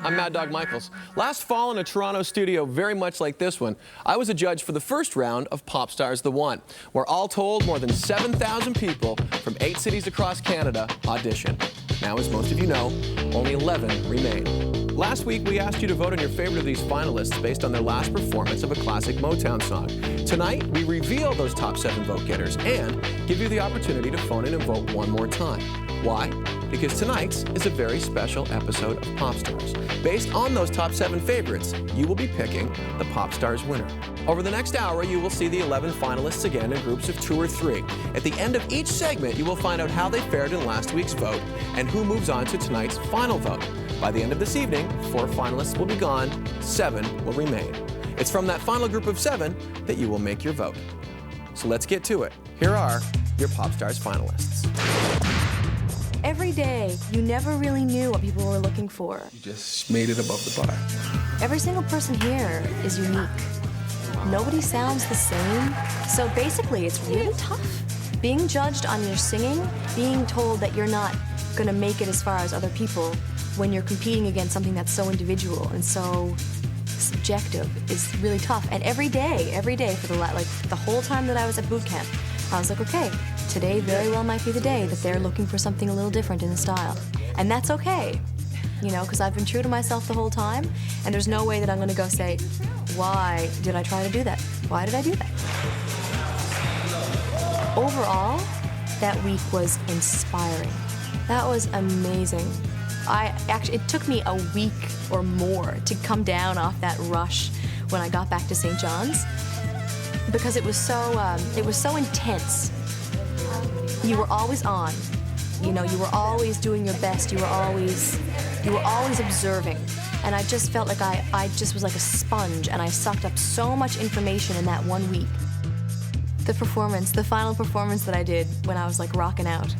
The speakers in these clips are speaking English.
I'm Mad Dog Michaels. Last fall in a Toronto studio very much like this one, I was a judge for the first round of Popstars The One, where all told more than 7,000 people from 8 cities across Canada auditioned. Now, as most of you know, only 11 remain. Last week, we asked you to vote on your favorite of these finalists based on their last performance of a classic Motown song. Tonight, we reveal those top 7 vote getters and give you the opportunity to phone in and vote one more time. Why? Because tonight's is a very special episode of Popstars. Based on those top 7 favorites, you will be picking the Popstars winner. Over the next hour, you will see the 11 finalists again in groups of 2 or 3. At the end of each segment, you will find out how they fared in last week's vote and who moves on to tonight's final vote. By the end of this evening, 4 finalists will be gone, 7 will remain. It's from that final group of 7 that you will make your vote. So let's get to it. Here are your Popstars finalists. Every day, you never really knew what people were looking for. You just made it above the bar. Every single person here is unique. Nobody sounds the same. So basically, it's really tough. Being judged on your singing, being told that you're not gonna make it as far as other people when you're competing against something that's so individual and so subjective is really tough. And every day for the whole time that I was at boot camp, I was like, okay, today very well might be the day that they're looking for something a little different in the style. And that's okay, you know, because I've been true to myself the whole time, and there's no way that I'm gonna go say, why did I try to do that? Why did I do that? Overall, that week was inspiring. That was amazing. It took me a week or more to come down off that rush when I got back to St. John's, because it was so intense. You were always on, you know, you were always doing your best, you were always observing. And I just felt like I just was like a sponge, and I sucked up so much information in that one week. The final performance that I did when I was like rocking out,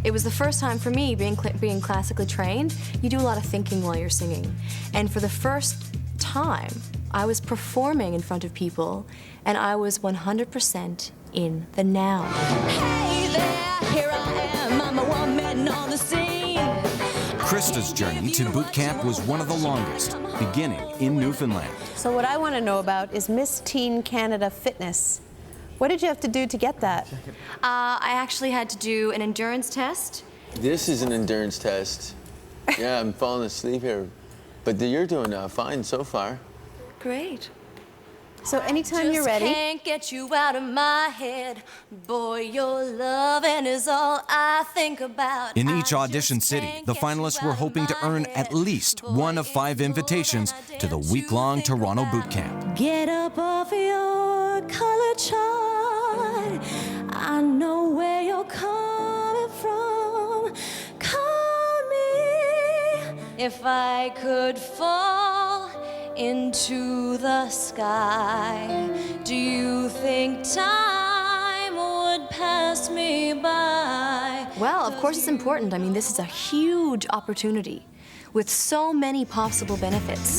it was the first time for me being classically trained. You do a lot of thinking while you're singing. And for the first time, I was performing in front of people, and I was 100% in the now. Hey there, here I am, I'm a woman on the scene. Krista's journey to boot camp was one of the longest, beginning in Newfoundland. So what I want to know about is Miss Teen Canada Fitness. What did you have to do to get that? I actually had to do an endurance test. This is an endurance test. Yeah, I'm falling asleep here. But you're doing fine so far. Great. So anytime you're ready. Just can't get you out of my head. Boy, your loving is all I think about. In each audition city, the finalists were hoping to earn at least one of 5 invitations to the week-long Toronto boot camp. Get up off your color chart. I know where you're coming from. Call me if I could fall into the sky. Do you think time would pass me by? Well, of course it's important. I mean, this is a huge opportunity with so many possible benefits.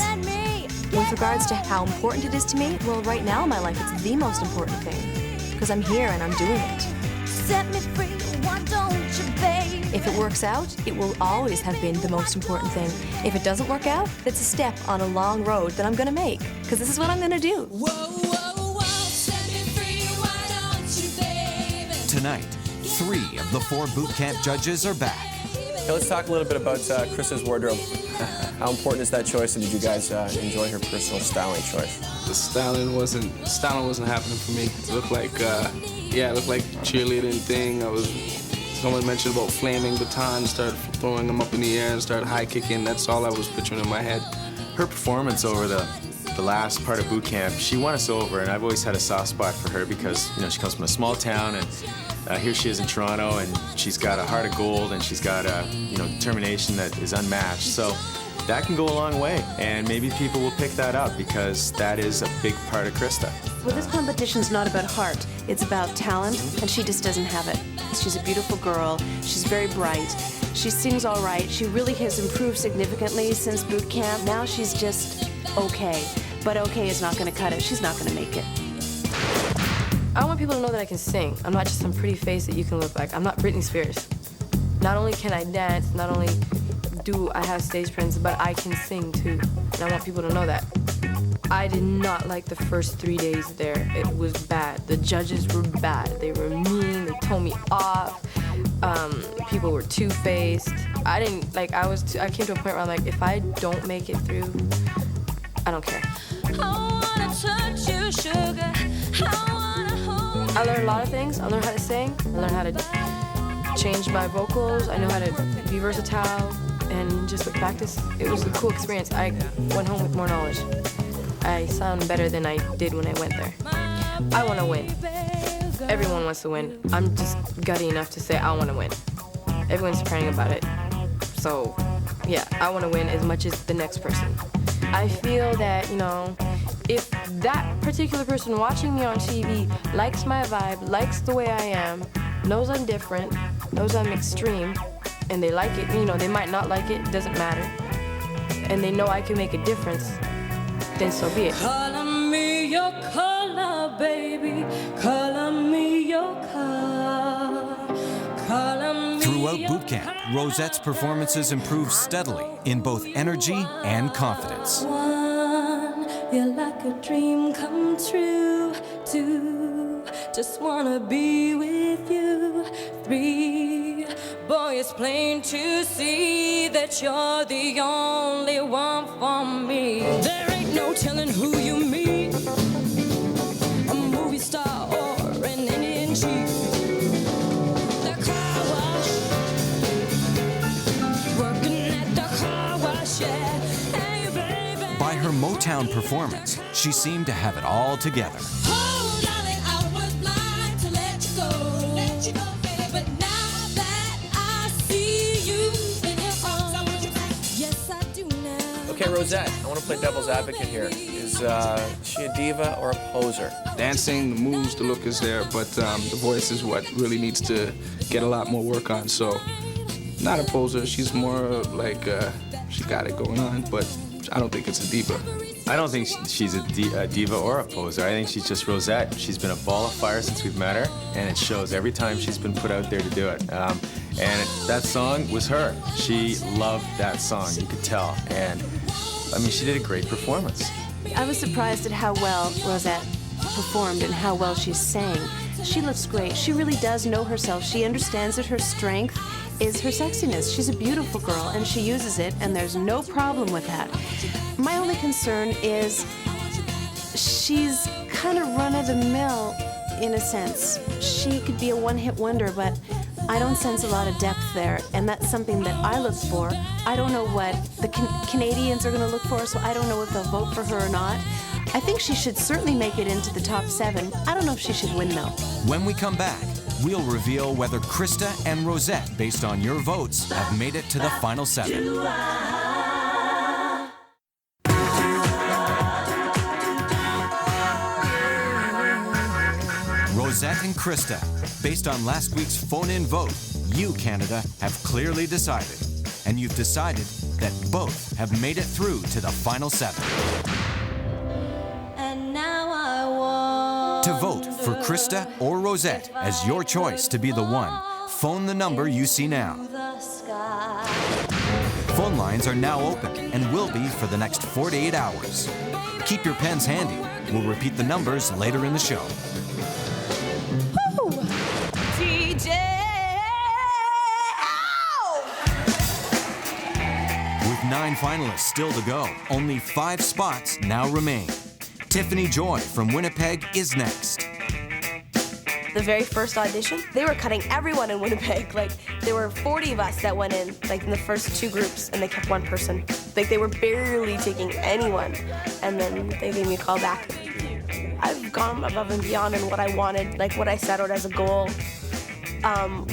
With regards to how important it is to me, well, right now in my life, it's the most important thing, because I'm here and I'm doing it. Set me free, why don't you, babe? If it works out, it will always have been the most important thing. If it doesn't work out, it's a step on a long road that I'm gonna make, because this is what I'm gonna do. Whoa, whoa, whoa, set me free, why don't you, baby? Tonight, 3 of the 4 boot camp judges are back. Okay, let's talk a little bit about Krista's wardrobe. How important is that choice, and did you guys enjoy her personal styling choice? The styling wasn't happening for me. It looked like, it looked like cheerleading thing. Someone mentioned about flaming batons, started throwing them up in the air and started high kicking. That's all I was picturing in my head. Her performance over the last part of boot camp, she won us over, and I've always had a soft spot for her because, you know, she comes from a small town, and here she is in Toronto, and she's got a heart of gold, and she's got a, determination that is unmatched. So that can go a long way, and maybe people will pick that up because that is a big part of Krista. Well, this competition's not about heart. It's about talent, and she just doesn't have it. She's a beautiful girl. She's very bright. She sings all right. She really has improved significantly since boot camp. Now she's just okay. But okay is not going to cut it. She's not going to make it. I want people to know that I can sing. I'm not just some pretty face that you can look like. I'm not Britney Spears. Not only can I dance, not only I have stage presence, but I can sing too. And I want people to know that. I did not like the first 3 days there. It was bad. The judges were bad. They were mean. They told me off. People were two-faced. I didn't, like, I came to a point where I'm like, if I don't make it through, I don't care. I learned a lot of things. I learned how to sing. I learned how to change my vocals. I know how to be versatile. And just with practice, it was a cool experience. I went home with more knowledge. I sound better than I did when I went there. I want to win. Everyone wants to win. I'm just gutty enough to say I want to win. Everyone's praying about it. So, yeah, I want to win as much as the next person. I feel that, you know, if that particular person watching me on TV likes my vibe, likes the way I am, knows I'm different, knows I'm extreme, and they like it, you know, they might not like it, doesn't matter, and they know I can make a difference, then so be it. Color me your color, baby. Color me your color. Color me. Throughout boot camp, Rosette's performances improved steadily in both energy and confidence. 1, you're like a dream come true. 2, just wanna be with you. 3, boy, it's plain to see that you're the only one for me. There ain't no telling who you meet, a movie star or an Indian chief. The car wash, working at the car wash, yeah. Hey, baby. By her Motown performance, she seemed to have it all together. Oh, darling, I was blind to let you go. Let you go, baby, but now that I see you in your arms, yes, I do now. Okay, Rosette, I want to play devil's advocate here. Is she a diva or a poser? Dancing, the moves, the look is there, but the voice is what really needs to get a lot more work on. So, not a poser. She's more like she got it going on, but I don't think it's a diva. I don't think she's a diva or a poser. I think she's just Rosette. She's been a ball of fire since we've met her, and it shows every time she's been put out there to do it. And that song was her. She loved that song, you could tell. And, I mean, she did a great performance. I was surprised at how well Rosette performed and how well she sang. She looks great. She really does know herself. She understands that her strength is her sexiness. She's a beautiful girl, and she uses it, and there's no problem with that. My only concern is she's kind of run-of-the-mill in a sense. She could be a one-hit wonder, but I don't sense a lot of depth there, and that's something that I look for. I don't know what the Canadians are going to look for, so I don't know if they'll vote for her or not. I think she should certainly make it into the top 7. I don't know if she should win, though. When we come back, we'll reveal whether Krista and Rosette, based on your votes, have made it to the final 7. Rosette and Krista, based on last week's phone-in vote, you, Canada, have clearly decided. And you've decided that both have made it through to the final 7. And now I want To vote for Krista or Rosette as your choice to be the one, phone the number you see now. the sky. Phone lines are now open and will be for the next 48 hours. Keep your pens handy. We'll repeat the numbers later in the show. DJ. With 9 finalists still to go, only 5 spots now remain. Tiffany Joy from Winnipeg is next. The very first audition, they were cutting everyone in Winnipeg. Like, there were 40 of us that went in, like, in the first 2 groups, and they kept 1 person. Like, they were barely taking anyone. And then they gave me a call back. I've gone above and beyond in what I wanted, like what I set out as a goal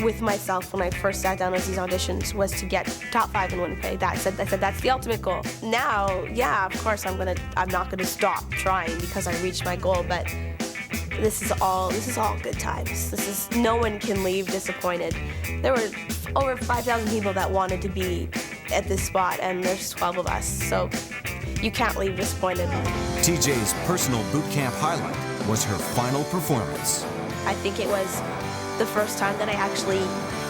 with myself when I first sat down as these auditions was to get top 5 in Winnipeg. I said that's the ultimate goal. Now, yeah, of course I'm not gonna stop trying because I reached my goal, but this is all good times. No one can leave disappointed. There were over 5,000 people that wanted to be at this spot, and there's 12 of us, so you can't leave disappointed. TJ's personal boot camp highlight was her final performance. I think it was the first time that I actually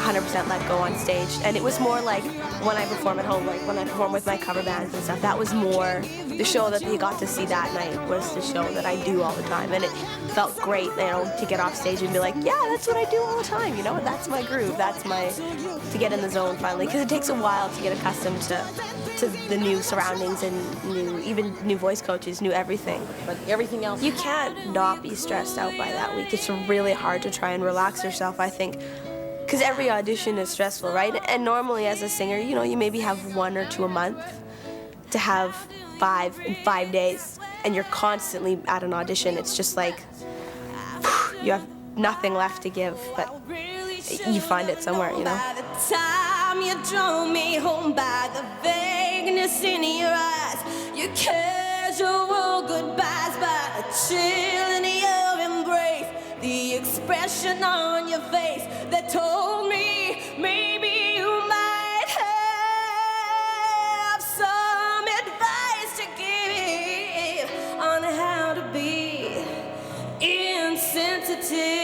100% let go on stage. And it was more like when I perform at home, like when I perform with my cover bands and stuff, that was more the show that you got to see that night was the show that I do all the time. And it felt great, you know, to get off stage and be like, yeah, that's what I do all the time, you know, that's my groove, to get in the zone finally, because it takes a while to get accustomed to the new surroundings and even new voice coaches, new everything. But everything else, you can't not be stressed out by that week. It's really hard to try and relax yourself, I think, because every audition is stressful, right? And normally as a singer, you know, you maybe have 1 or 2 a month. To have 5 in 5 days, and you're constantly at an audition, it's just like you have nothing left to give, but you find it somewhere, you know. By the time you drove me home, by the vagueness in your eyes, your casual goodbyes, by the chill in your embrace, the expression on your face that told me maybe you might have some advice to give on how to be insensitive.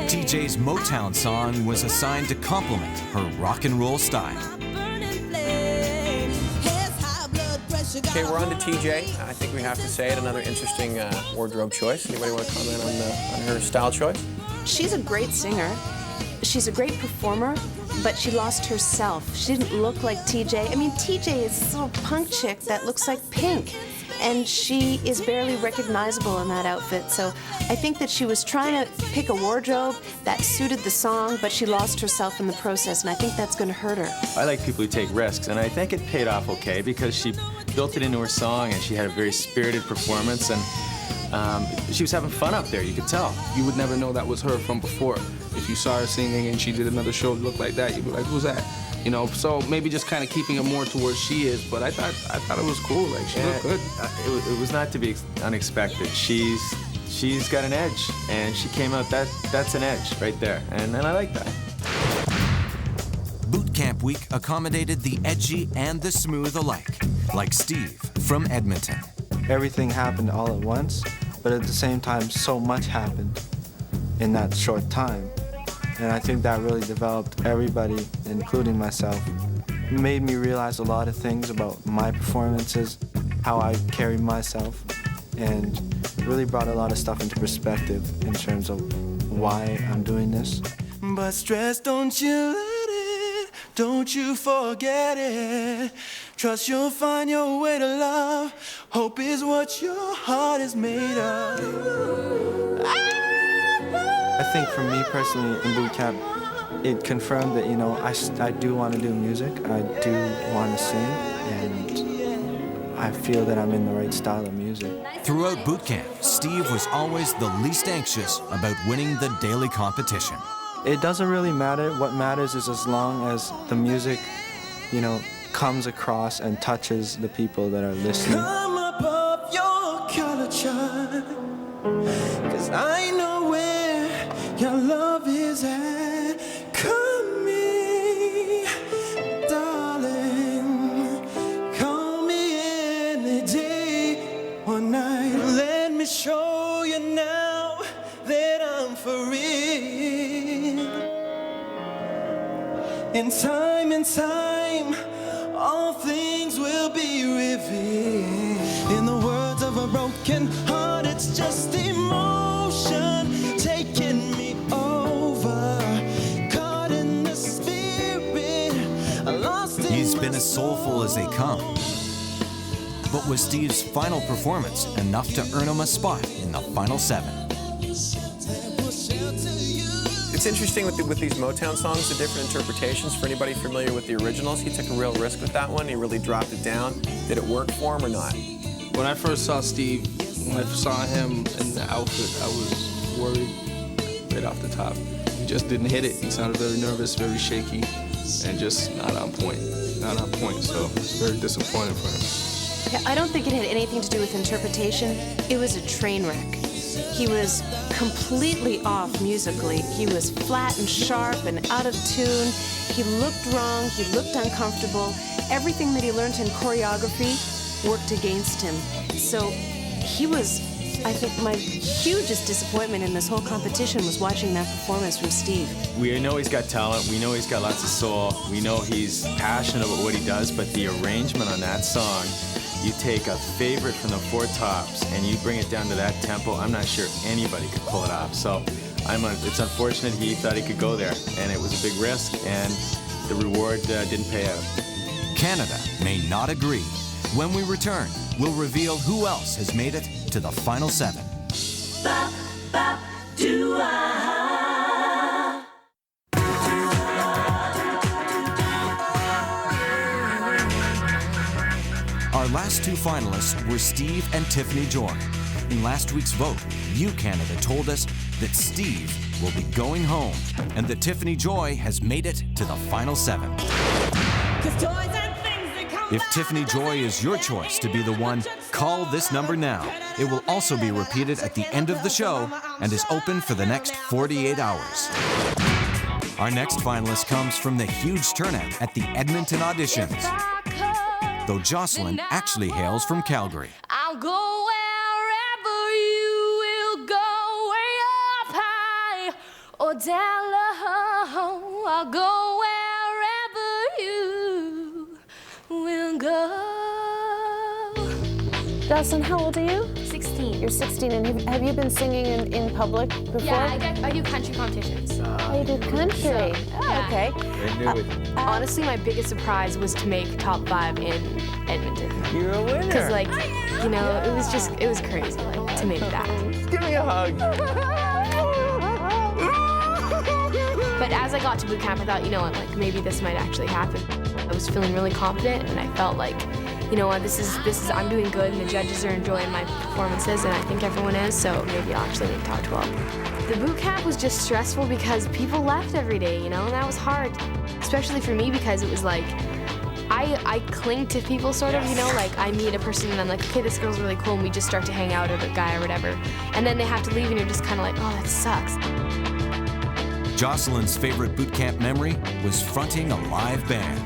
TJ's Motown song was assigned to complement her rock and roll style. Okay, we're on to TJ. I think we have to say it, another interesting wardrobe choice. Anybody want to comment on her style choice? She's a great singer. She's a great performer, but she lost herself. She didn't look like TJ. I mean, TJ is this little punk chick that looks like Pink, and she is barely recognizable in that outfit. So I think that she was trying to pick a wardrobe that suited the song, but she lost herself in the process, and I think that's going to hurt her. I like people who take risks, and I think it paid off okay because she built it into her song, and she had a very spirited performance, and she was having fun up there, you could tell. You would never know that was her from before. If you saw her singing and she did another show that looked like that, you'd be like, who's that? You know, so maybe just kind of keeping it more to where she is, but I thought it was cool. Like, she looked good. It was not to be unexpected. She's got an edge, and she came out, that's an edge right there, and I like that. Boot Camp Week accommodated the edgy and the smooth alike, like Steve from Edmonton. Everything happened all at once, but at the same time, so much happened in that short time. And I think that really developed everybody, including myself. It made me realize a lot of things about my performances, how I carry myself, and really brought a lot of stuff into perspective in terms of why I'm doing this. But stress, don't you let it, don't you forget it. Trust you'll find your way to love. Hope is what your heart is made of. I think for me personally in boot camp, it confirmed that, you know, I do want to do music, I do want to sing, and I feel that I'm in the right style of music. Throughout boot camp, Steve was always the least anxious about winning the daily competition. It doesn't really matter. What matters is as long as the music, you know, comes across and touches the people that are listening. Come above your color chart, 'cause I know where your love is at. Come me, darling. Call me any day or night. Let me show you now that I'm for real. In time, all things will be revealed. In the words of a broken heart, it's just emotion taking me over. Caught in the spirit, lost in He's been as soulful as they come. But was Steve's final performance enough to earn him a spot in the final 7? It's interesting with these Motown songs, the different interpretations. For anybody familiar with the originals, he took a real risk with that one. He really dropped it down. Did it work for him or not? When I first saw Steve, when I saw him in the outfit, I was worried right off the top. He just didn't hit it. He sounded very nervous, very shaky, and just not on point. Not on point, so it's very disappointing for him. Yeah, I don't think it had anything to do with interpretation. It was a train wreck. He was completely off musically. He was flat and sharp and out of tune. He looked wrong, he looked uncomfortable. Everything that he learned in choreography worked against him. So he was, I think, my hugest disappointment in this whole competition was watching that performance from Steve. We know he's got talent, we know he's got lots of soul, we know he's passionate about what he does, but the arrangement on that song, you take a favorite from the Four Tops and you bring it down to that tempo, I'm not sure anybody could pull it off. So it's unfortunate he thought he could go there, and it was a big risk, and the reward didn't pay out. Canada may not agree. When we return, we'll reveal who else has made it to the final 7. Our last 2 finalists were Steve and Tiffany Joy. In last week's vote, You Canada told us that Steve will be going home and that Tiffany Joy has made it to the final 7. If Tiffany Joy is your choice to be the one, call this number now. It will also be repeated at the end of the show and is open for the next 48 hours. Our next finalist comes from the huge turnout at the Edmonton auditions, though Jocelyn actually hails from Calgary. I'll go wherever you will go, way up high or down low. I'll go wherever you will go. Jocelyn, how old are you? 16. You're 16, and have you been singing in public before? Yeah, I do country competitions. Oh, you do country. Okay. Honestly, my biggest surprise was to make top 5 in Edmonton. You're a winner. Because, like, you know, it was crazy, like, to make that. Give me a hug. But as I got to boot camp, I thought, you know what, like, maybe this might actually happen. I was feeling really confident, and I felt like, you know what, this is I'm doing good, and the judges are enjoying my performances, and I think everyone is, so maybe I'll actually make top 12. The boot camp was just stressful because people left every day, you know, and that was hard, especially for me because it was like, I cling to people sort of, you know, like I meet a person and I'm like, okay, this girl's really cool, and we just start to hang out, or the guy or whatever, and then they have to leave and you're just kind of like, oh, that sucks. Jocelyn's favorite boot camp memory was fronting a live band.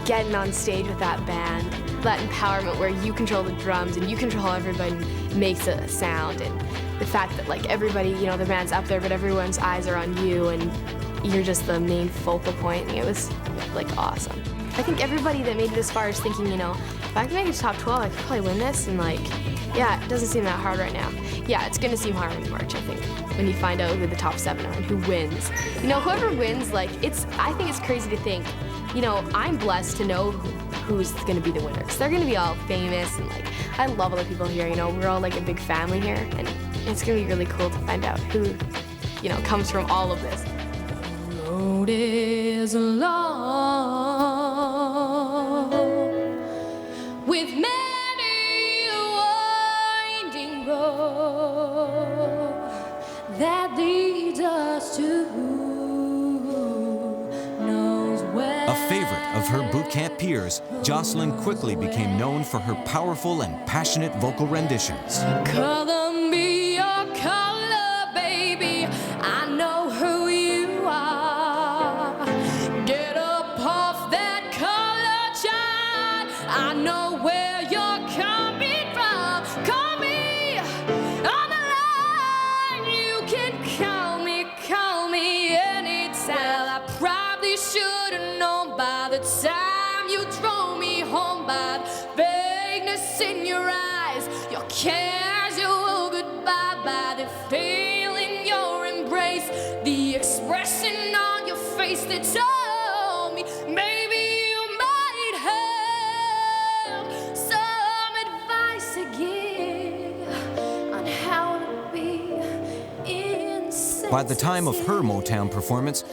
Getting on stage with that band, that empowerment where you control the drums and you control how everybody makes a sound, and the fact that like everybody, you know, the band's up there but everyone's eyes are on you and you're just the main focal point. It was like awesome. I think everybody that made it this far is thinking, you know, if I can make it to top 12, I could probably win this, and like, yeah, it doesn't seem that hard right now. Yeah, it's gonna seem hard in March, I think, when you find out who the top 7 are and who wins. You know, whoever wins, like, I think it's crazy to think, you know, I'm blessed to know who's gonna be the winner, because they're gonna be all famous, and like, I love all the people here, you know, we're all like a big family here, and it's gonna be really cool to find out who, you know, comes from all of this. The road is long, with many a winding road that leads us to who knows where. A favorite of her boot camp peers, Jocelyn quickly became known for her powerful and passionate vocal renditions. Color me your color, baby. I know who you are. Get up off that color, child. I know where you're coming from. Call me on the line. You can call me anytime. Well, I probably should have known by the time you drove me home, by the vagueness in your eyes, your casual goodbye, by the feel in your embrace, the expression on your face that told me maybe you might have some advice to give on how to be insane. By the time of her Motown performance,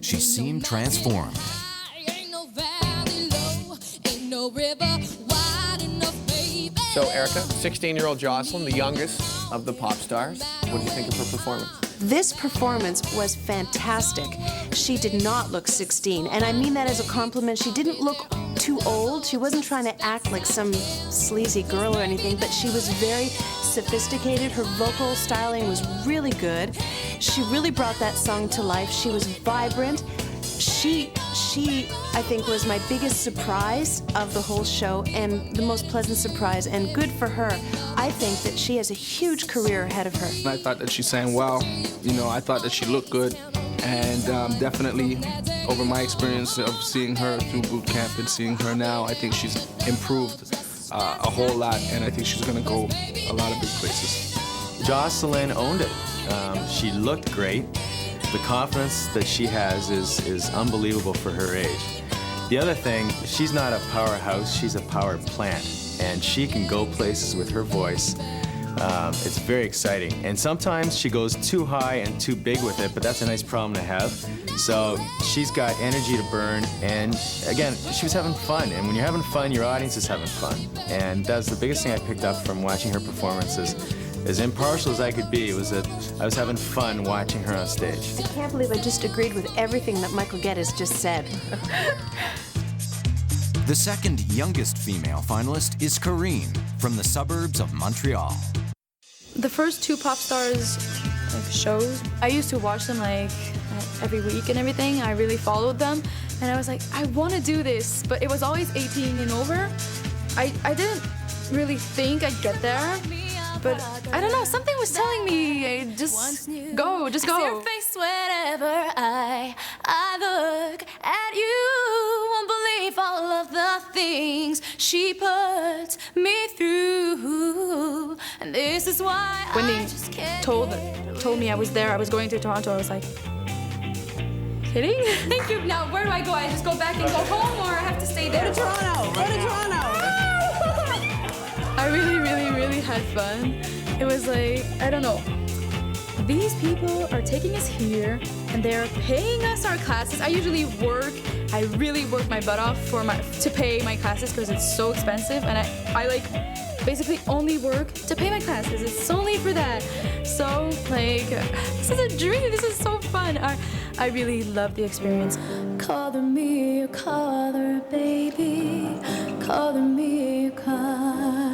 she seemed transformed. Ain't no valley low, ain't no river wide enough, baby. So, Erica, 16-year-old Jocelyn, the youngest of the Popstars. What do you think of her performance? This performance was fantastic. She did not look 16, and I mean that as a compliment. She didn't look too old. She wasn't trying to act like some sleazy girl or anything, but she was very sophisticated. Her vocal styling was really good. She really brought that song to life. She was vibrant. She, I think, was my biggest surprise of the whole show and the most pleasant surprise, and good for her. I think that she has a huge career ahead of her. I thought that she sang well. You know, I thought that she looked good. And definitely, over my experience of seeing her through boot camp and seeing her now, I think she's improved a whole lot, and I think she's going to go a lot of big places. Jocelyn owned it. She looked great. The confidence that she has is unbelievable for her age. The other thing, she's not a powerhouse, she's a power plant, and she can go places with her voice. It's very exciting, and sometimes she goes too high and too big with it, but that's a nice problem to have. So she's got energy to burn, and again, she was having fun, and when you're having fun, your audience is having fun. And that's the biggest thing I picked up from watching her performances. As impartial as I could be, was that I was having fun watching her on stage. I can't believe I just agreed with everything that Michael Geddes just said. The second youngest female finalist is Karine from the suburbs of Montreal. The first two Popstars shows, I used to watch them every week and everything. I really followed them, and I was like, I want to do this, but it was always 18 and over. I didn't really think I'd get there, but I don't know, something was telling me, just go. I see your face whenever I look at you. Won't believe all of the things she puts me through, and this is why when I they just can't told me I was there, I was going to Toronto, I was like, kidding? Thank you. Now, where do I go? I just go back and go home, or I have to stay there? Go to Toronto. Go to Toronto. I really had fun. It was like, I don't know. These people are taking us here and they're paying us our classes. I usually I really work my butt off to pay my classes because it's so expensive, and I basically only work to pay my classes. It's only for that. So this is a dream. This is so fun. I really love the experience. Call her me, call her baby, call her me, call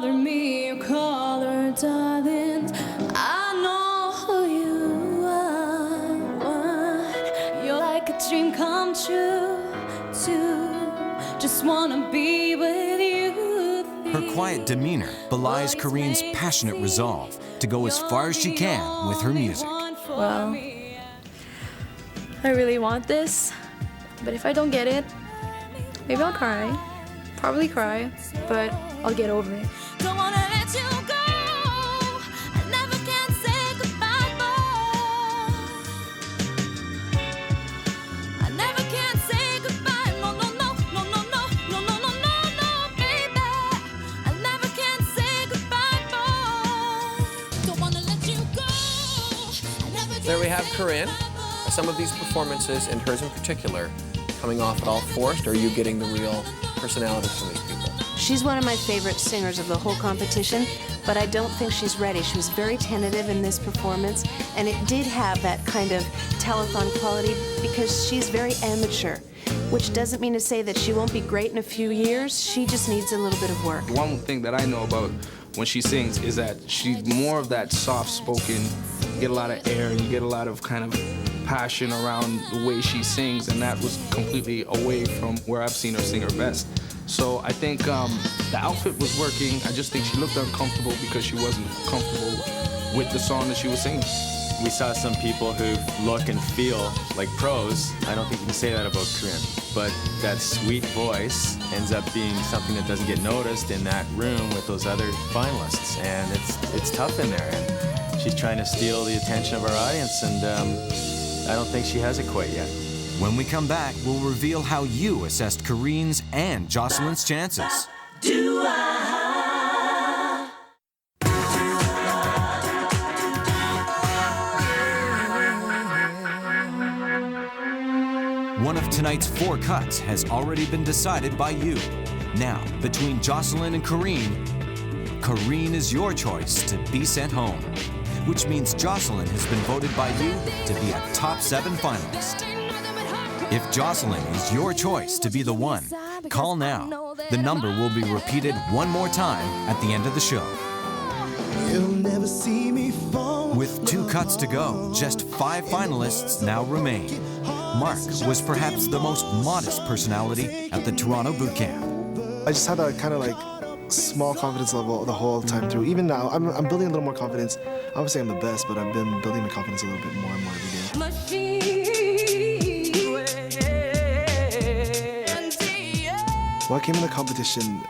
her me, call her darling. I know who you are. You're like a dream come true, too. Just wanna be with you. Her quiet demeanor belies Karine's passionate resolve to go as far as she can with her music. Well, I really want this, but if I don't get it, maybe I'll cry. Probably cry, but I'll get over it. Don't wanna let you go. I never can say goodbye, boy. I never can say goodbye. No, no, no, no, no, no, no, no, no, no, no, baby. I never can say goodbye, boy. Don't wanna let you go. I never There we have Karine. Some of these performances, and hers in particular, coming off at all forced, or are you getting the real personality from these people? She's one of my favorite singers of the whole competition, but I don't think she's ready. She was very tentative in this performance, and it did have that kind of telethon quality because she's very amateur, which doesn't mean to say that she won't be great in a few years. She just needs a little bit of work. One thing that I know about when she sings is that she's more of that soft-spoken, you get a lot of air, and you get a lot of kind of passion around the way she sings, and that was completely away from where I've seen her sing her best. So I think the outfit was working. I just think she looked uncomfortable because she wasn't comfortable with the song that she was singing. We saw some people who look and feel like pros. I don't think you can say that about Karine, but that sweet voice ends up being something that doesn't get noticed in that room with those other finalists, and it's tough in there. And she's trying to steal the attention of our audience, and I don't think she has it quite yet. When we come back, we'll reveal how you assessed Karine's and Jocelyn's chances. One of tonight's 4 cuts has already been decided by you. Now, between Jocelyn and Karine is your choice to be sent home, which means Jocelyn has been voted by you to be a top 7 finalist. If Jocelyn is your choice to be the one, call now. The number will be repeated one more time at the end of the show. You'll never see me fall. With 2 cuts to go. Just 5 finalists now remain. Mark was perhaps the most modest personality at the Toronto boot camp. I just had a kind of like small confidence level the whole time through. Even now, I'm building a little more confidence. I would say I'm the best, but I've been building my confidence a little bit more and more every day. Well, I came in the competition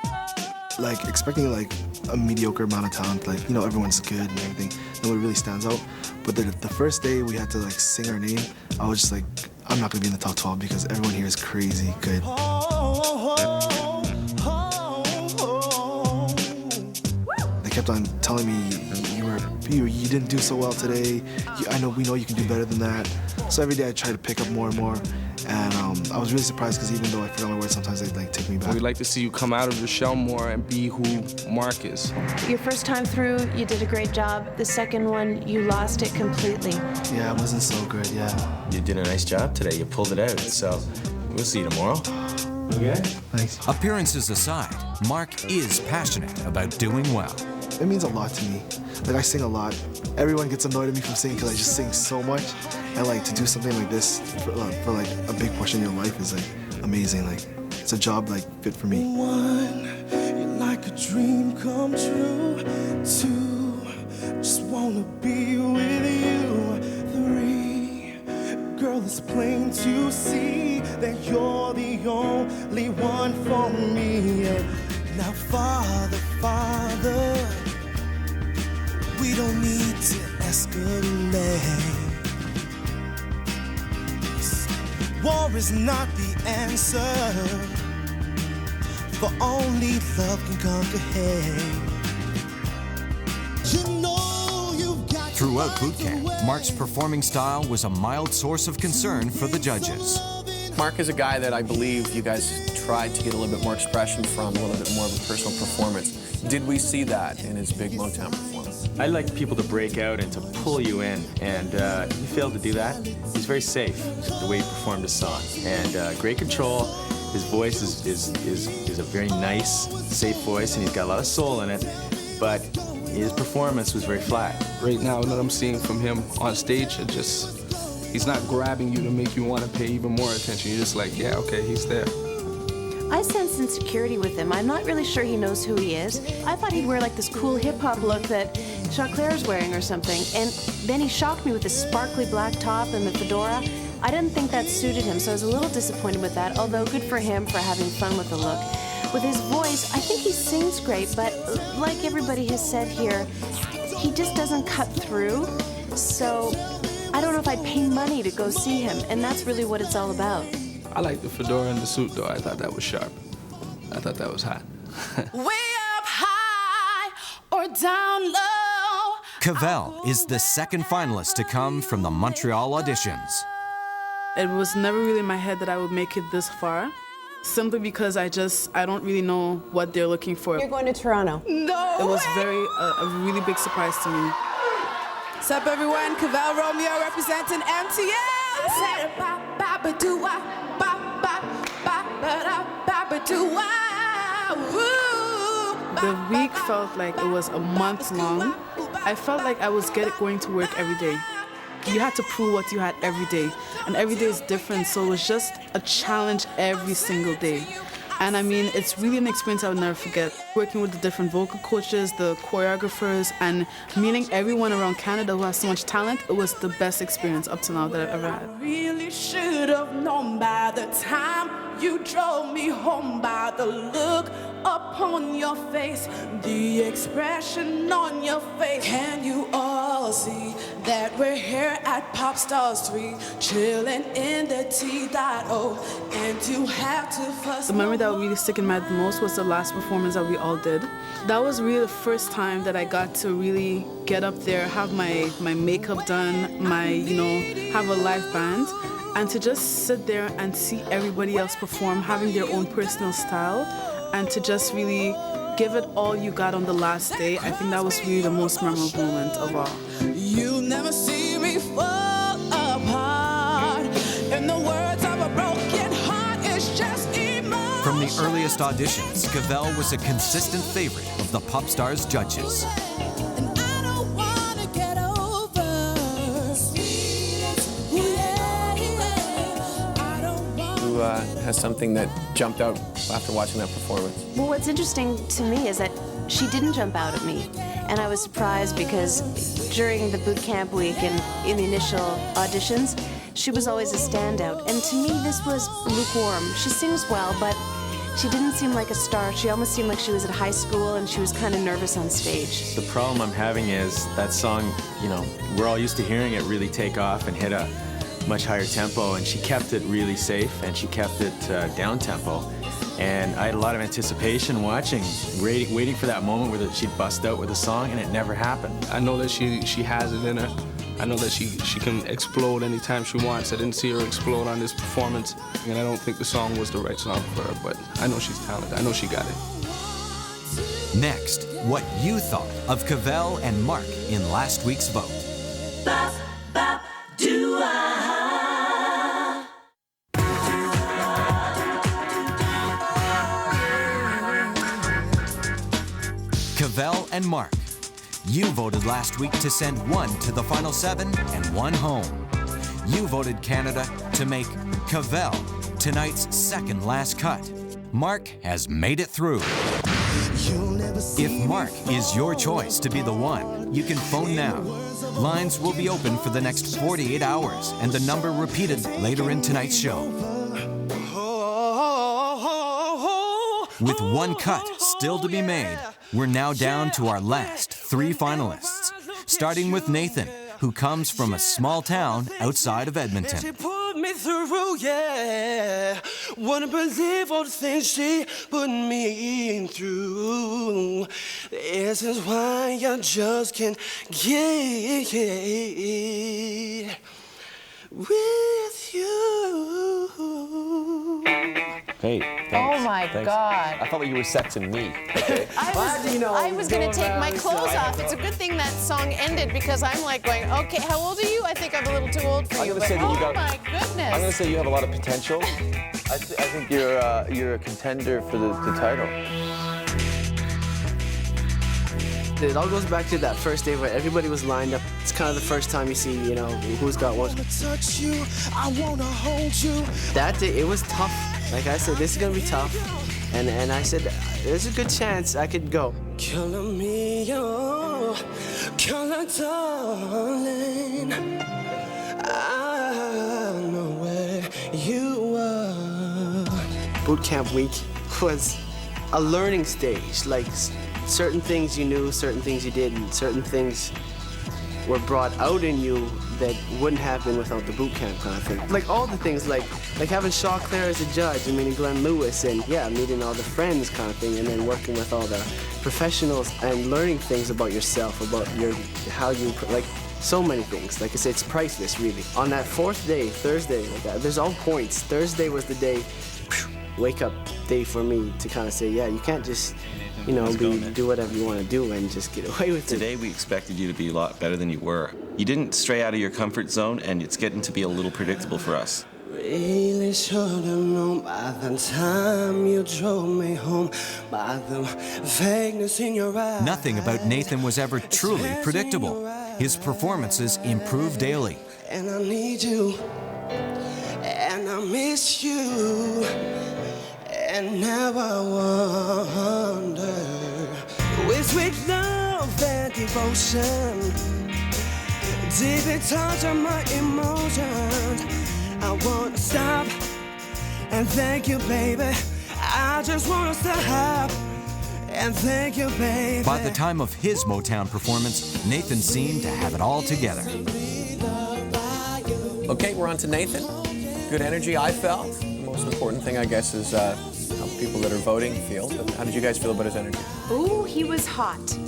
like expecting like a mediocre amount of talent, like, you know, everyone's good and everything, nobody really stands out. But the first day we had to like sing our name, I was just like, I'm not gonna be in the top 12 because everyone here is crazy good. They kept on telling me, you didn't do so well today. We know you can do better than that. So every day I try to pick up more and more. And I was really surprised because even though I forgot my words, sometimes they'd like take me back. We'd like to see you come out of your shell more and be who Mark is. Your first time through, you did a great job. The second one, you lost it completely. Yeah, it wasn't so good, yeah. You did a nice job today. You pulled it out. So we'll see you tomorrow. Okay? Thanks. Appearances aside, Mark is passionate about doing well. It means a lot to me. Like, I sing a lot. Everyone gets annoyed at me from singing because I just sing so much. And like to do something like this for like a big portion of your life is like amazing. Like, it's a job like fit for me. 1, you're like a dream come true. 2, just wanna be with you. 3, girl, it's plain to see that you're the only one for me. Now, Father, we don't need to escalate. War is not the answer, for only love can conquer hate. You know you've got Throughout boot camp, Mark's performing style was a mild source of concern for the judges. Mark is a guy that I believe you guys tried to get a little bit more expression from, a little bit more of a personal performance. Did we see that in his big Motown performance? I like people to break out and to pull you in, and he failed to do that. He's very safe the way he performed his song, and great control. His voice is a very nice, safe voice, and he's got a lot of soul in it, but his performance was very flat. Right now, what I'm seeing from him on stage, he's not grabbing you to make you want to pay even more attention. You're just like, yeah, okay, he's there. I sense insecurity with him. I'm not really sure he knows who he is. I thought he'd wear like this cool hip-hop look that Choclair's wearing or something, and then he shocked me with this sparkly black top and the fedora. I didn't think that suited him, so I was a little disappointed with that, although good for him for having fun with the look. With his voice, I think he sings great, but like everybody has said here, he just doesn't cut through, so I don't know if I'd pay money to go see him, and that's really what it's all about. I like the fedora and the suit, though. I thought that was sharp. I thought that was hot. Way up high or down low. Cavell is the second finalist to come from the Montreal auditions. It was never really in my head that I would make it this far, simply because I don't really know what they're looking for. You're going to Toronto. No. It was a really big surprise to me. What's up, everyone? Cavell Romeo representing MTL. The week felt like it was a month long. I felt like I was going to work every day. You had to prove what you had every day, and every day is different, so it was just a challenge every single day. And I mean, it's really an experience I would never forget. Working with the different vocal coaches, the choreographers, and meeting everyone around Canada who has so much talent, it was the best experience up to now that I've ever had. I really should have known by the time you drove me home, by the look upon your face, the expression on your face. Can you all see that we're here at Popstars 3, chilling in the T.O, and you have to fuss. The memory that really stick in my head the most was the last performance that we all did. That was really the first time that I got to really get up there, have my makeup done, have a live band, and to just sit there and see everybody else perform, having their own personal style, and to just really give it all you got on the last day. I think that was really the most memorable moment of all. You never see me fall apart. In the words of a broken heart, it's just emotion. From the earliest auditions, Cavell was a consistent favorite of the Popstars judges. And I don't wanna get over has something that jumped out after watching that performance? Well, what's interesting to me is that she didn't jump out at me. And I was surprised because during the boot camp week and in the initial auditions, she was always a standout. And to me, this was lukewarm. She sings well, but she didn't seem like a star. She almost seemed like she was at high school and she was kind of nervous on stage. The problem I'm having is that song, you know, we're all used to hearing it really take off and hit a much higher tempo, and she kept it really safe and she kept it down tempo. And I had a lot of anticipation watching, waiting for that moment where she'd bust out with a song, and it never happened. I know that she has it in her. I know that she can explode anytime she wants. I didn't see her explode on this performance, and I don't think the song was the right song for her, but I know she's talented. I know she got it. Next, what you thought of Cavell and Mark in last week's vote. Bop, bop, do-ah. Cavell and Mark, you voted last week to send one to the final 7 and one home. You voted Canada to make Cavell tonight's second last cut. Mark has made it through. If Mark is your choice to be the one, you can phone now. Lines will be open for the next 48 hours and the number repeated later in tonight's show. With one cut still to be made, we're now down to our last 3 finalists, starting with Nathan, who comes from a small town outside of Edmonton. She put me through, yeah. Wanna believe all the things she put me through. This is why I just can't get with you. Hey, thanks. Oh my Thanks. God. I felt like you were sexing me. Okay. I was going to take my clothes off. It's a good thing that song ended because I'm like going, okay, how old are you? I think I'm a little too old for I'm you. gonna But say that you oh got. my goodness. I'm gonna say you have a lot of potential. I think you're a contender for the title. It all goes back to that first day where everybody was lined up. It's kind of the first time you see, you know, who's got what. Touch you, I wanna hold you. That day, it was tough. Like I said, this is gonna be tough. And I said, there's a good chance I could go. Killing me, oh, color darling. I know where you are. Boot camp week was a learning stage. Like certain things you knew, certain things you didn't, certain things were brought out in you that wouldn't have been without the boot camp kind of thing. Like all the things, like having Choclair as a judge, and meeting Glenn Lewis, and yeah, meeting all the friends kind of thing, and then working with all the professionals and learning things about yourself, about how you, like so many things. Like I said, it's priceless, really. On that 4th day, Thursday, there's all points. Thursday was the day, wake up day for me to kind of say, yeah, you can't just, you know, do whatever you want to do and just get away with it. Today we expected you to be a lot better than you were. You didn't stray out of your comfort zone, and it's getting to be a little predictable for us. Really should have known by the time you drove me home, by the vagueness in your eyes. Nothing about Nathan was ever truly predictable. His performances improved daily. And I need you, and I miss you, and now I wonder, with sweet love and devotion, deep in touch of my emotions, I wanna stop and thank you, baby. I just wanna stop and thank you, baby. By the time of his Motown performance, Nathan seemed to have it all together. Okay, we're on to Nathan. Good energy, I felt. The most important thing, I guess, is how people that are voting feel. But how did you guys feel about his energy? Ooh, he was hot.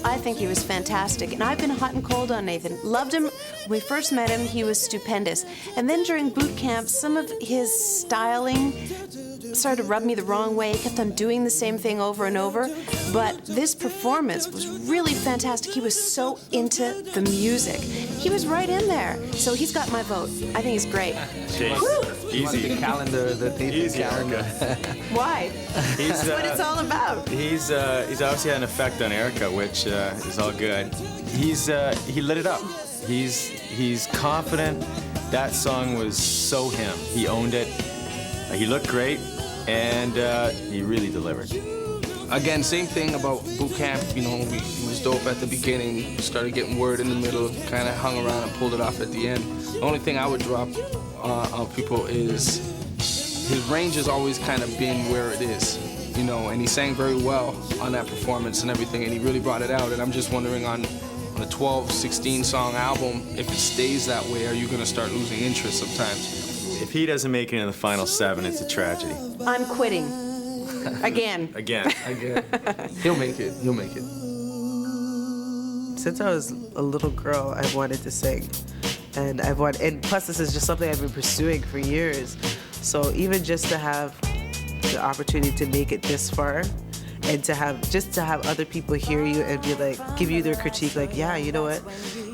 I think he was fantastic. And I've been hot and cold on Nathan. Loved him. When we first met him, he was stupendous. And then during boot camp, some of his styling started to rub me the wrong way. He kept on doing the same thing over and over. But this performance was really fantastic. He was so into the music. He was right in there. So he's got my vote. I think he's great. Easy. The calendar, the Nathan calendar. Why? That's what it's all about. He's obviously had an effect on Erica, which is all good. He lit it up. He's confident. That song was so him. He owned it. He looked great, and he really delivered. Again, same thing about boot camp. You know, he was dope at the beginning, started getting word in the middle, kind of hung around and pulled it off at the end. The only thing I would drop on people is his range has always kind of been where it is, you know, and he sang very well on that performance and everything, and he really brought it out. And I'm just wondering on a 12, 16 song album, if it stays that way, are you gonna start losing interest sometimes? If he doesn't make it in the final 7, it's a tragedy. I'm quitting. Again. Again. He'll make it. He'll make it. Since I was a little girl, I've wanted to sing. And plus this is just something I've been pursuing for years. So even just to have the opportunity to make it this far, and to have other people hear you and be like, give you their critique, like, yeah, you know what,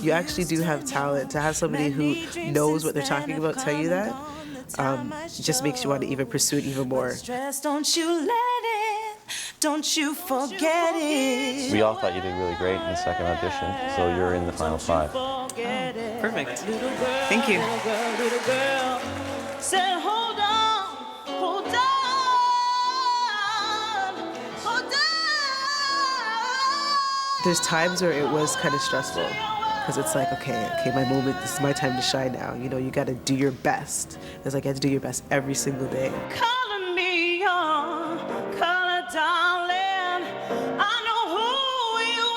you actually do have talent. To have somebody who knows what they're talking about tell you that, just makes you want to even pursue it even more. Don't you let it, don't you forget it. We all thought you did really great in the second audition, so you're in the final 5. Perfect. Thank you. Little girl said, hold on, hold on, hold on. There's times where it was kind of stressful, because it's like, okay, my moment, this is my time to shine now. You know, you got to do your best. It's like you have to do your best every single day. Calling me your color, darling. I know who you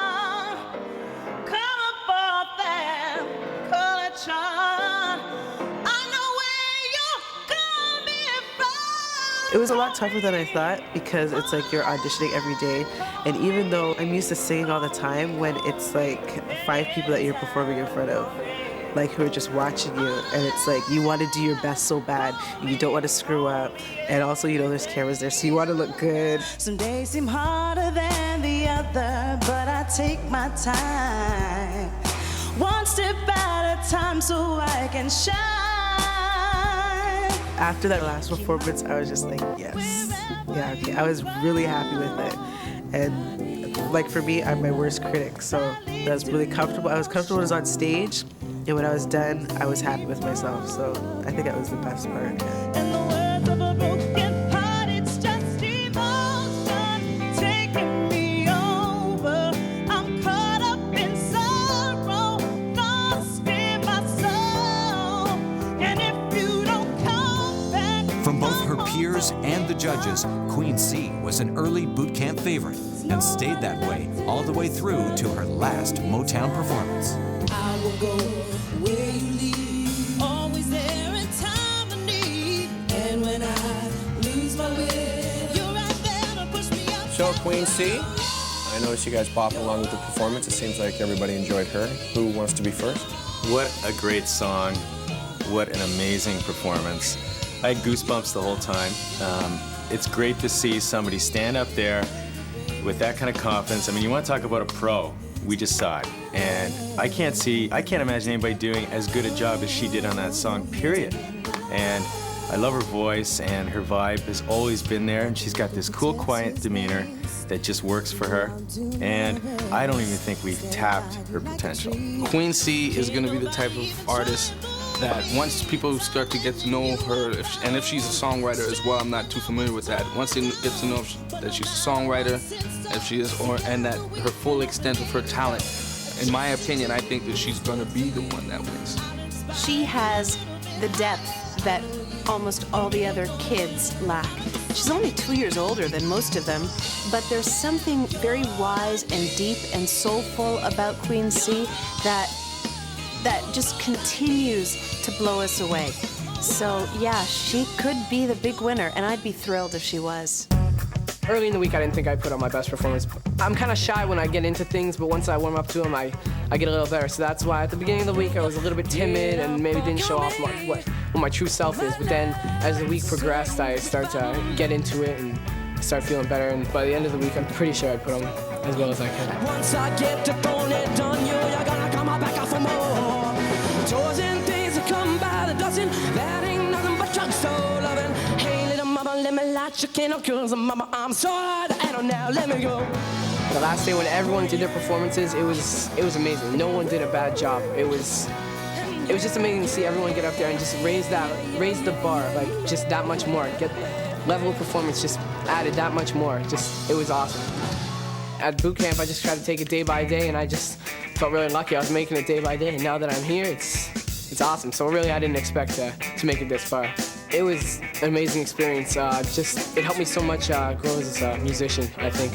are. Color both and color charm. I know where you're coming from. It was a lot tougher than I thought, because it's like you're auditioning every day. And even though I'm used to singing all the time, when it's like 5 people that you're performing in front of, like who are just watching you, and it's like you want to do your best so bad, you don't want to screw up, and also, you know, there's cameras there, so you want to look good. Some days seem harder than the other, but I take my time, one step at a time, so I can shine. After that last performance, I was just like, yes, yeah, okay. I was really happy with it, and like for me, I'm my worst critic, so I was really comfortable. I was comfortable when I was on stage. And when I was done, I was happy with myself, so I think that was the best part. From both her peers and the judges, Queen C was an early boot camp favorite and stayed that way all the way through to her last Motown performance. I will go where you lead, always there in time of need. And when I lose my way, you're right there to push me up. So, Queen C, I noticed you guys bopping along with the performance. It seems like everybody enjoyed her. Who wants to be first? What a great song. What an amazing performance. I had goosebumps the whole time. It's great to see somebody stand up there with that kind of confidence. I mean, you want to talk about a pro. We just saw it. And I can't imagine anybody doing as good a job as she did on that song, period. And I love her voice, and her vibe has always been there, and she's got this cool, quiet demeanor that just works for her. And I don't even think we've tapped her potential. Queen C is gonna be the type of artist that once people start to get to know her, if she's a songwriter as well, I'm not too familiar with that. Once they get to know that she's a songwriter, if she is, and that her full extent of her talent, in my opinion, I think that she's gonna be the one that wins. She has the depth that almost all the other kids lack. She's only 2 years older than most of them, but there's something very wise and deep and soulful about Queen C that just continues to blow us away. So yeah, she could be the big winner, and I'd be thrilled if she was. Early in the week, I didn't think I put on my best performance. I'm kind of shy when I get into things, but once I warm up to them, I get a little better. So that's why at the beginning of the week, I was a little bit timid and maybe didn't show off what my true self is. But then as the week progressed, I start to get into it and start feeling better. And by the end of the week, I'm pretty sure I put on as well as I can. Once I get to throwing it on you, you're gonna come back out for more. Toys and things that come by the dozen, that ain't nothing but truck so loving. Hey, little mama, let me light your candle, 'cause mama, I'm so hard, and now let me go. The last day when everyone did their performances, it was amazing. No one did a bad job. It was It was just amazing to see everyone get up there and just raise the bar, like just that much more. Get level of performance just added that much more. It was awesome. At boot camp, I just tried to take it day by day, and I just felt really lucky. I was making it day by day, and now that I'm here, it's awesome. So really, I didn't expect to make it this far. It was an amazing experience. It helped me so much grow as a musician, I think.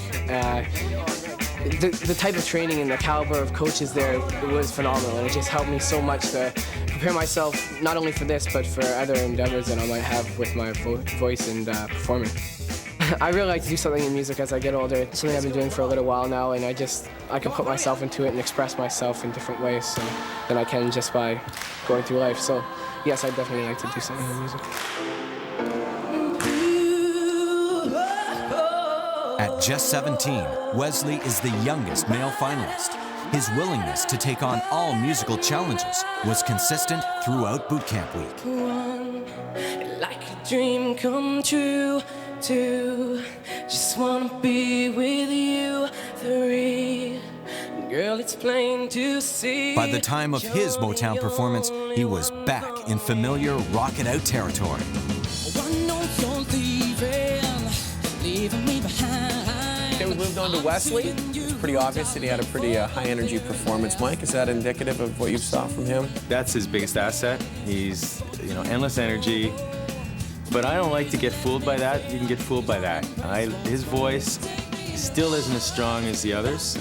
The type of training and the caliber of coaches there was phenomenal, and it just helped me so much to prepare myself not only for this, but for other endeavors that I might have with my voice and performing. I really like to do something in music as I get older. It's something I've been doing for a little while now, and I can put myself into it and express myself in different ways than I can just by going through life. So yes, I'd definitely like to do something in music. At just 17, Wesley is the youngest male finalist. His willingness to take on all musical challenges was consistent throughout boot camp week. 1, like a dream come true. 2, just wanna be with you. 3, girl, it's plain to see. By the time of his Motown performance, he was back in familiar Rock It Out territory. Okay, we moved on to Wesley. It's pretty obvious that he had a pretty high-energy performance. Mike, is that indicative of what you saw from him? That's his biggest asset. He's, endless energy. But I don't like to get fooled by that. You can get fooled by that. His voice still isn't as strong as the others.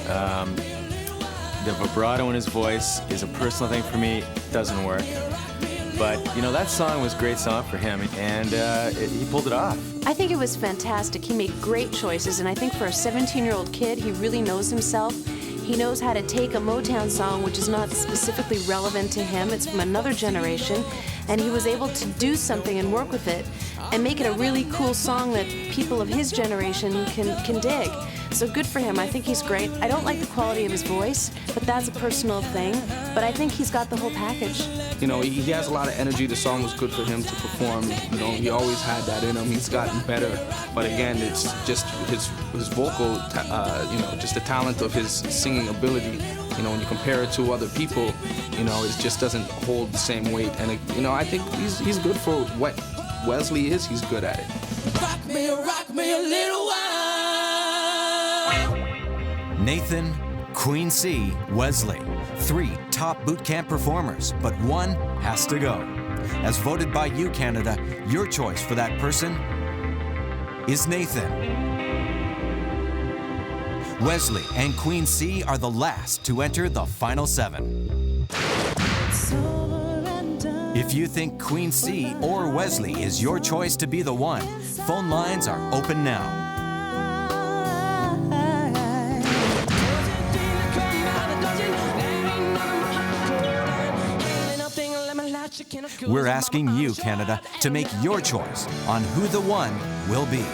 The vibrato in his voice is a personal thing for me. It doesn't work. But, that song was a great song for him, and he pulled it off. I think it was fantastic. He made great choices, and I think for a 17-year-old kid, he really knows himself. He knows how to take a Motown song, which is not specifically relevant to him. It's from another generation, and he was able to do something and work with it and make it a really cool song that people of his generation can dig. So good for him. I think he's great. I don't like the quality of his voice, but that's a personal thing. But I think he's got the whole package. He has a lot of energy. The song was good for him to perform. He always had that in him. He's gotten better. But again, it's just his vocal, just the talent of his singing ability. When you compare it to other people, it just doesn't hold the same weight. And, I think he's good for what Wesley is. He's good at it. Rock me a little while. Nathan, Queen C, Wesley. 3 top boot camp performers, but one has to go. As voted by you, Canada, your choice for that person is Nathan. Wesley and Queen C are the last to enter the final 7. If you think Queen C or Wesley is your choice to be the one, phone lines are open now. We're asking you, Canada, to make your choice on who the one will be.